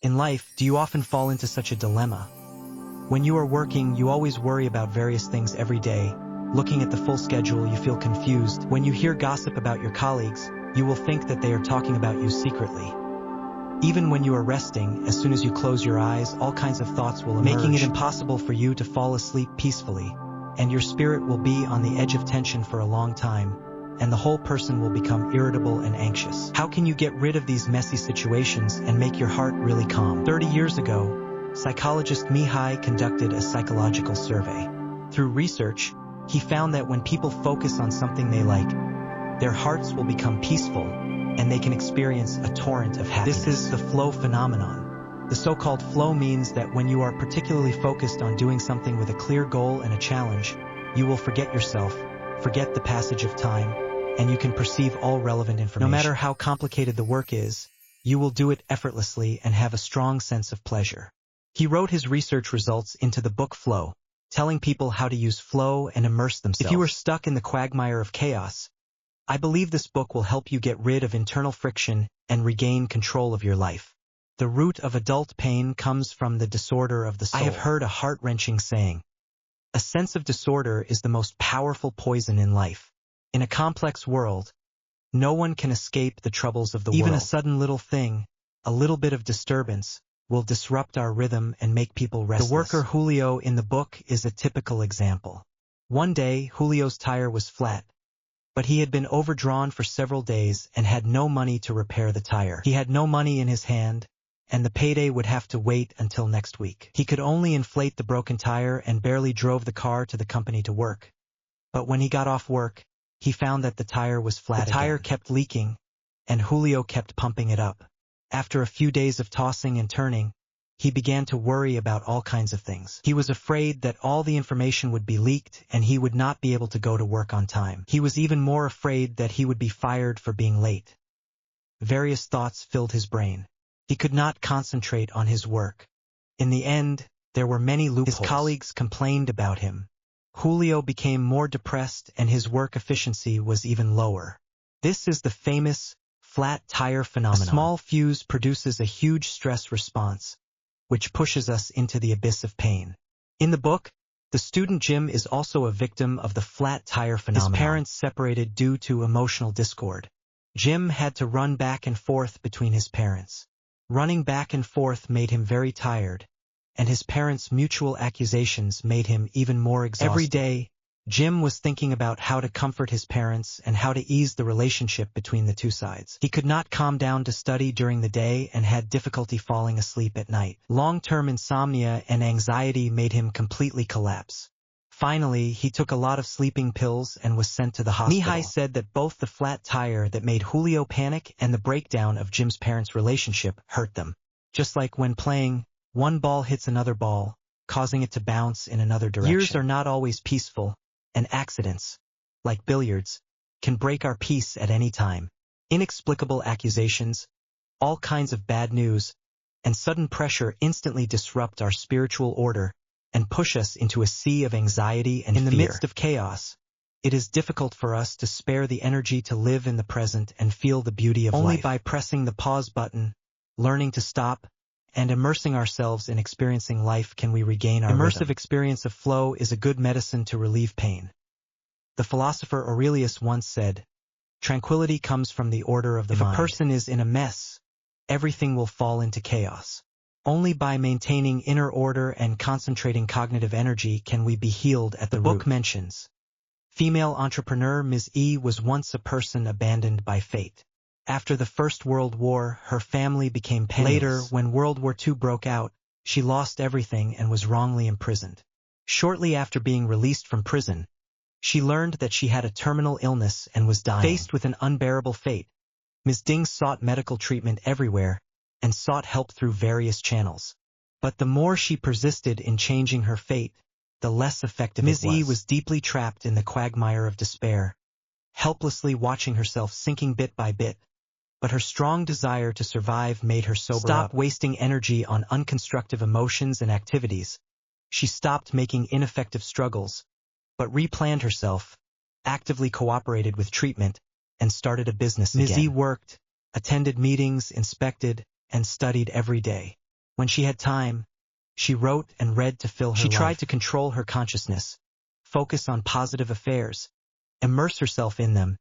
In life, do you often fall into such a dilemma? When you are working, you always worry about various things every day. Looking at the full schedule, you feel confused. When you hear gossip about your colleagues, you will think that they are talking about you secretly. Even when you are resting, as soon as you close your eyes, all kinds of thoughts will emerge, making it impossible for you to fall asleep peacefully, and your spirit will be on the edge of tension for a long time, and the whole person will become irritable and anxious. How can you get rid of these messy situations and make your heart really calm? 30 years ago, psychologist Mihai conducted a psychological survey. Through research, he found that when people focus on something they like, their hearts will become peaceful, and they can experience a torrent of happiness. This is the flow phenomenon. The so-called flow means that when you are particularly focused on doing something with a clear goal and a challenge, you will forget yourself, forget the passage of time, and you can perceive all relevant information. No matter how complicated the work is, you will do it effortlessly and have a strong sense of pleasure. He wrote his research results into the book Flow, telling people how to use flow and immerse themselves. If you are stuck in the quagmire of chaos, I believe this book will help you get rid of internal friction and regain control of your life. The root of adult pain comes from the disorder of the soul. I have heard a heart-wrenching saying, "A sense of disorder is the most powerful poison in life." In a complex world, no one can escape the troubles of the world. Even a sudden little thing, a little bit of disturbance, will disrupt our rhythm and make people restless. The worker Julio in the book is a typical example. One day, Julio's tire was flat, but he had been overdrawn for several days and had no money to repair the tire. He had no money in his hand, and the payday would have to wait until next week. He could only inflate the broken tire and barely drove the car to the company to work. But when he got off work, he found that the tire was flat again. The tire kept leaking, and Julio kept pumping it up. After a few days of tossing and turning, he began to worry about all kinds of things. He was afraid that all the information would be leaked and he would not be able to go to work on time. He was even more afraid that he would be fired for being late. Various thoughts filled his brain. He could not concentrate on his work. In the end, there were many loopholes. His colleagues complained about him. Julio became more depressed and his work efficiency was even lower. This is the famous flat tire phenomenon. A small fuse produces a huge stress response, which pushes us into the abyss of pain. In the book, the student Jim is also a victim of the flat tire phenomenon. His parents separated due to emotional discord. Jim had to run back and forth between his parents. Running back and forth made him very tired, and his parents' mutual accusations made him even more exhausted. Every day, Jim was thinking about how to comfort his parents and how to ease the relationship between the two sides. He could not calm down to study during the day and had difficulty falling asleep at night. Long-term insomnia and anxiety made him completely collapse. Finally, he took a lot of sleeping pills and was sent to the hospital. Mihai said that both the flat tire that made Julio panic and the breakdown of Jim's parents' relationship hurt them. Just like when playing, one ball hits another ball, causing it to bounce in another direction. Years are not always peaceful, and accidents, like billiards, can break our peace at any time. Inexplicable accusations, all kinds of bad news, and sudden pressure instantly disrupt our spiritual order and push us into a sea of anxiety and fear. In the midst of chaos, it is difficult for us to spare the energy to live in the present and feel the beauty of life. Only by pressing the pause button, learning to stop, and immersing ourselves in experiencing life can we regain our rhythm. Immersive experience of flow is a good medicine to relieve pain. The philosopher Aurelius once said, "Tranquility comes from the order of the mind." If a person is in a mess, everything will fall into chaos. Only by maintaining inner order and concentrating cognitive energy can we be healed at the root. The book mentions, female entrepreneur Ms. E was once a person abandoned by fate. After the First World War, her family became penniless. Later, when World War II broke out, she lost everything and was wrongly imprisoned. Shortly after being released from prison, she learned that she had a terminal illness and was dying. Faced with an unbearable fate, Ms. Ding sought medical treatment everywhere and sought help through various channels. But the more she persisted in changing her fate, the less effective it was. Ms. E was deeply trapped in the quagmire of despair, helplessly watching herself sinking bit by bit. But her strong desire to survive made her sober up. Stop wasting energy on unconstructive emotions and activities. She stopped making ineffective struggles, but replanned herself, actively cooperated with treatment, and started a business again. Ms. E worked, attended meetings, inspected, and studied every day. When she had time, she wrote and read to fill her life. She tried to control her consciousness, focus on positive affairs, immerse herself in them,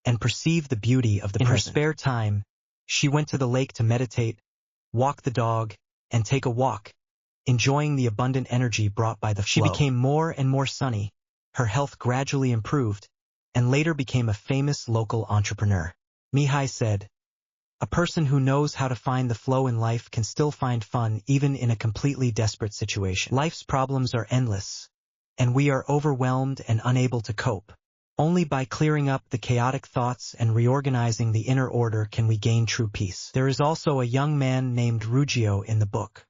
and perceive the beauty of the present. In her spare time, she went to the lake to meditate, walk the dog, and take a walk, enjoying the abundant energy brought by the flow. She became more and more sunny, her health gradually improved, and later became a famous local entrepreneur. Mihai said, "A person who knows how to find the flow in life can still find fun even in a completely desperate situation. Life's problems are endless, and we are overwhelmed and unable to cope. Only by clearing up the chaotic thoughts and reorganizing the inner order can we gain true peace." There is also a young man named Ruggiero in the book.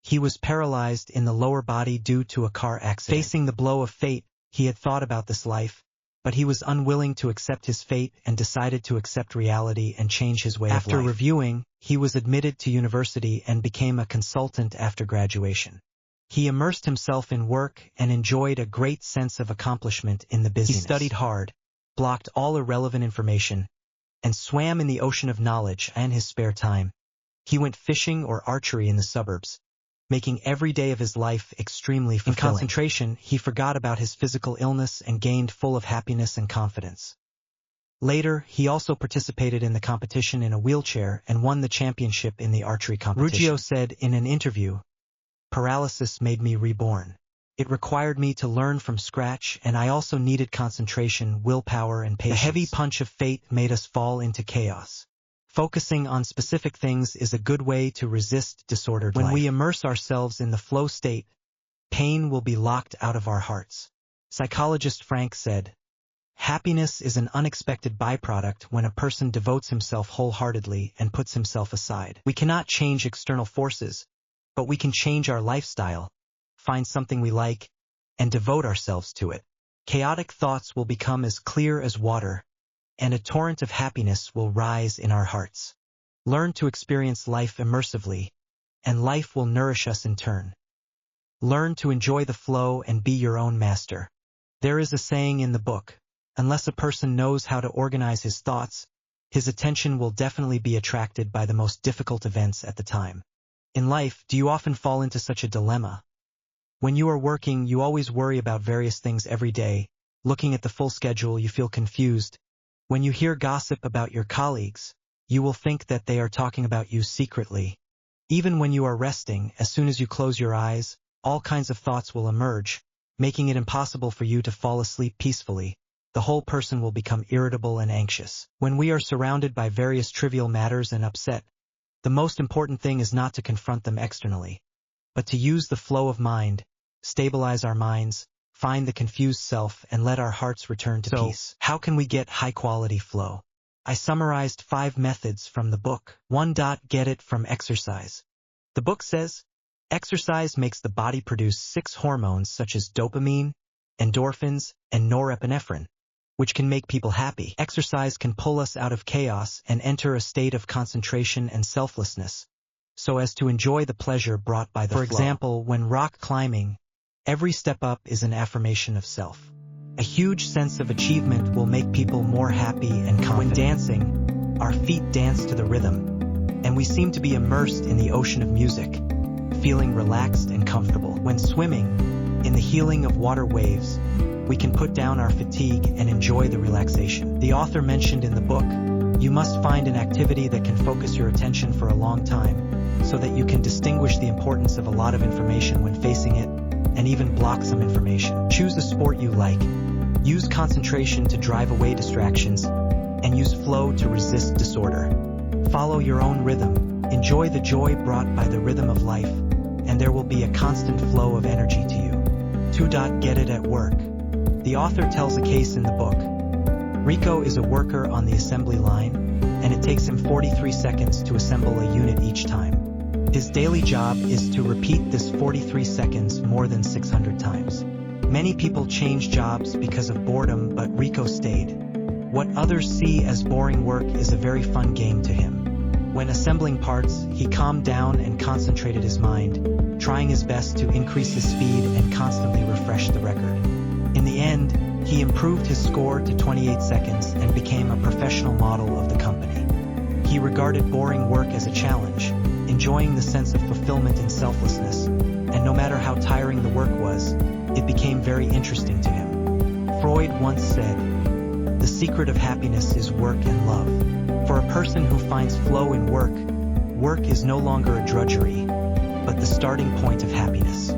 He was paralyzed in the lower body due to a car accident. Facing the blow of fate, he had thought about this life, but he was unwilling to accept his fate and decided to accept reality and change his way of life. After reviewing, he was admitted to university and became a consultant after graduation. He immersed himself in work and enjoyed a great sense of accomplishment in the busyness. He studied hard, blocked all irrelevant information, and swam in the ocean of knowledge in his spare time. He went fishing or archery in the suburbs, making every day of his life extremely fulfilling. In concentration, he forgot about his physical illness and gained full of happiness and confidence. Later, he also participated in the competition in a wheelchair and won the championship in the archery competition. Ruggiero said in an interview, "Paralysis made me reborn. It required me to learn from scratch, and I also needed concentration, willpower, and patience. The heavy punch of fate made us fall into chaos. Focusing on specific things is a good way to resist disordered life. When we immerse ourselves in the flow state, pain will be locked out of our hearts." Psychologist Frank said, "Happiness is an unexpected byproduct when a person devotes himself wholeheartedly and puts himself aside. We cannot change external forces, but we can change our lifestyle, find something we like, and devote ourselves to it. Chaotic thoughts will become as clear as water, and a torrent of happiness will rise in our hearts. Learn to experience life immersively, and life will nourish us in turn. Learn to enjoy the flow and be your own master." There is a saying in the book, unless a person knows how to organize his thoughts, his attention will definitely be attracted by the most difficult events at the time. In life, do you often fall into such a dilemma? When you are working, you always worry about various things every day. Looking at the full schedule, you feel confused. When you hear gossip about your colleagues, you will think that they are talking about you secretly. Even when you are resting, as soon as you close your eyes, all kinds of thoughts will emerge, making it impossible for you to fall asleep peacefully. The whole person will become irritable and anxious. When we are surrounded by various trivial matters and upset, the most important thing is not to confront them externally, but to use the flow of mind, stabilize our minds, find the confused self, and let our hearts return to peace. How can we get high-quality flow? I summarized 5 methods from the book. 1. Get it from exercise. The book says, exercise makes the body produce 6 hormones such as dopamine, endorphins, and norepinephrine, which can make people happy. Exercise can pull us out of chaos and enter a state of concentration and selflessness, so as to enjoy the pleasure brought by the flow. For example, when rock climbing, every step up is an affirmation of self. A huge sense of achievement will make people more happy and confident. When dancing, our feet dance to the rhythm, and we seem to be immersed in the ocean of music, feeling relaxed and comfortable. When swimming, in the healing of water waves, we can put down our fatigue and enjoy the relaxation. The author mentioned in the book, you must find an activity that can focus your attention for a long time, so that you can distinguish the importance of a lot of information when facing it, and even block some information. Choose a sport you like. Use concentration to drive away distractions, and use flow to resist disorder. Follow your own rhythm. Enjoy the joy brought by the rhythm of life, and there will be a constant flow of energy to you. 2. Get it at work. The author tells a case in the book. Rico is a worker on the assembly line, and it takes him 43 seconds to assemble a unit each time. His daily job is to repeat this 43 seconds more than 600 times. Many people change jobs because of boredom, but Rico stayed. What others see as boring work is a very fun game to him. When assembling parts, he calmed down and concentrated his mind, trying his best to increase his speed and constantly refresh the record. In the end, he improved his score to 28 seconds and became a professional model of the company. He regarded boring work as a challenge. enjoying the sense of fulfillment and selflessness, and no matter how tiring the work was, it became very interesting to him. Freud once said, "The secret of happiness is work and love." For a person who finds flow in work, work is no longer a drudgery, but the starting point of happiness.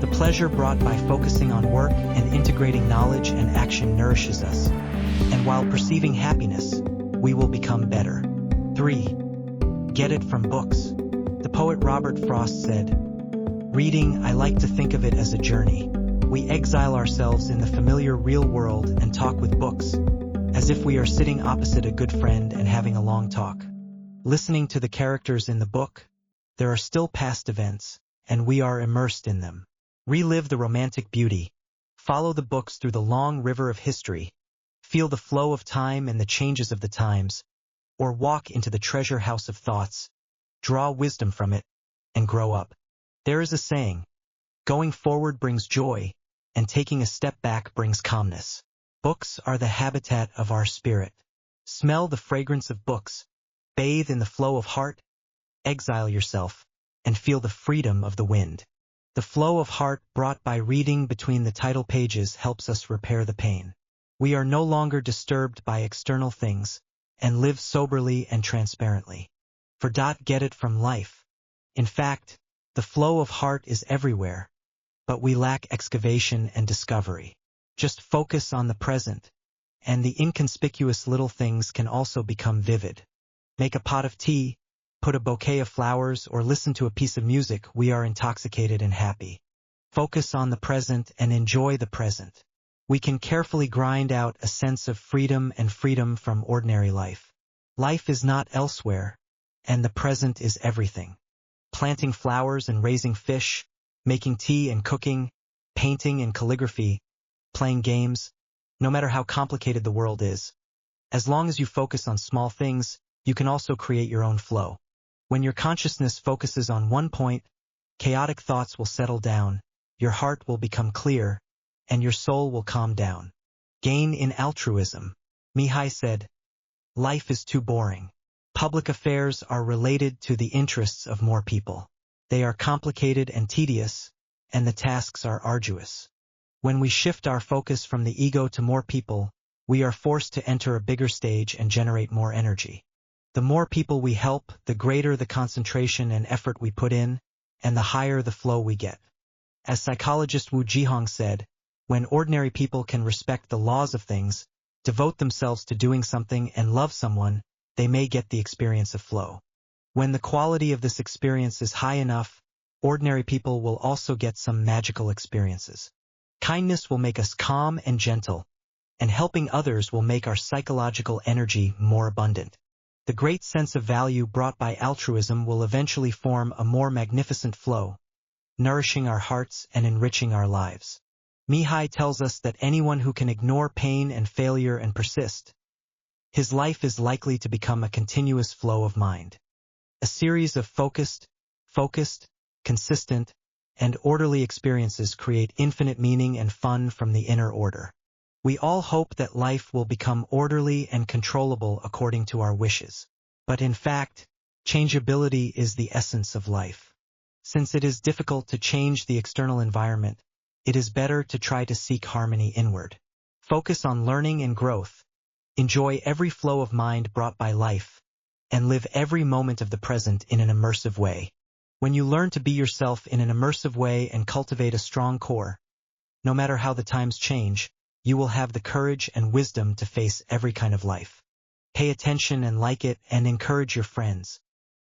The pleasure brought by focusing on work and integrating knowledge and action nourishes us, and while perceiving happiness, we will become better. 3. Get it from books. The poet Robert Frost said, "Reading, I like to think of it as a journey. We exile ourselves in the familiar real world and talk with books, as if we are sitting opposite a good friend and having a long talk. Listening to the characters in the book, there are still past events, and we are immersed in them. Relive the romantic beauty. Follow the books through the long river of history. Feel the flow of time and the changes of the times, or walk into the treasure house of thoughts, draw wisdom from it, and grow up." There is a saying, "Going forward brings joy, and taking a step back brings calmness." Books are the habitat of our spirit. Smell the fragrance of books, bathe in the flow of heart, exile yourself, and feel the freedom of the wind. The flow of heart brought by reading between the title pages helps us repair the pain. We are no longer disturbed by external things, and live soberly and transparently. Get it from life. In fact, the flow of heart is everywhere, but we lack excavation and discovery. Just focus on the present, and the inconspicuous little things can also become vivid. Make a pot of tea, put a bouquet of flowers, or listen to a piece of music. We are intoxicated and happy. Focus on the present and enjoy the present. We can carefully grind out a sense of freedom and freedom from ordinary life. Life is not elsewhere, and the present is everything. Planting flowers and raising fish, making tea and cooking, painting and calligraphy, playing games, no matter how complicated the world is. As long as you focus on small things, you can also create your own flow. When your consciousness focuses on one point, chaotic thoughts will settle down, your heart will become clear, and your soul will calm down. Gain in altruism. Mihai said, "Life is too boring. Public affairs are related to the interests of more people. They are complicated and tedious, and the tasks are arduous. When we shift our focus from the ego to more people, we are forced to enter a bigger stage and generate more energy. The more people we help, the greater the concentration and effort we put in, and the higher the flow we get." As psychologist Wu Jihong said, "When ordinary people can respect the laws of things, devote themselves to doing something, and love someone, they may get the experience of flow. When the quality of this experience is high enough, ordinary people will also get some magical experiences. Kindness will make us calm and gentle, and helping others will make our psychological energy more abundant. The great sense of value brought by altruism will eventually form a more magnificent flow, nourishing our hearts and enriching our lives." Mihai tells us that anyone who can ignore pain and failure and persist, his life is likely to become a continuous flow of mind. A series of focused, consistent, and orderly experiences create infinite meaning and fun from the inner order. We all hope that life will become orderly and controllable according to our wishes. But in fact, changeability is the essence of life. Since it is difficult to change the external environment, it is better to try to seek harmony inward. Focus on learning and growth. Enjoy every flow of mind brought by life, and live every moment of the present in an immersive way. When you learn to be yourself in an immersive way and cultivate a strong core, no matter how the times change, you will have the courage and wisdom to face every kind of life. Pay attention and like it and encourage your friends.